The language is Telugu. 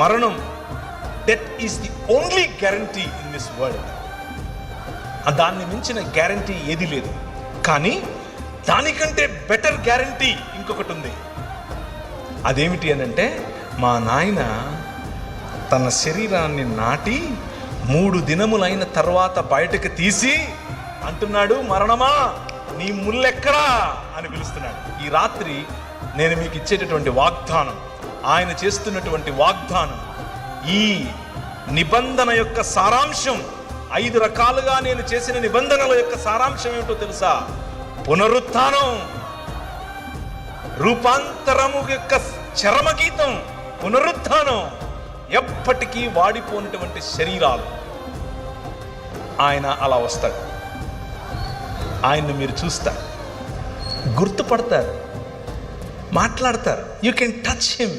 మరణం, death is the only guarantee in this world. దాన్ని మించిన గ్యారంటీ ఏది లేదు. కానీ దానికంటే బెటర్ గ్యారంటీ ఇంకొకటి ఉంది. అదేమిటి అని అంటే, మా నాయన తన శరీరాన్ని నాటి 3 దినములైన తర్వాత బయటకు తీసి అంటున్నాడు, మరణమా నీ ముల్లెక్కడా అని పిలుస్తున్నాడు. ఈ రాత్రి నేను మీకు ఇచ్చేటటువంటి వాగ్దానం, ఆయన చేస్తున్నటువంటి వాగ్దానం, ఈ నిబంధన యొక్క సారాంశం, 5 రకాలుగా నేను చేసిన నిబంధనల యొక్క సారాంశం ఏమిటో తెలుసా? పునరుత్థానం, రూపాంతరము యొక్క చరమగీతం పునరుత్థానం, ఎప్పటికీ వాడిపోయినటువంటి శరీరాలు. ఆయన అలా వస్తాడు. ఆయన్ని మీరు చూస్తారు, గుర్తుపడతారు, మాట్లాడతారు. You can touch him.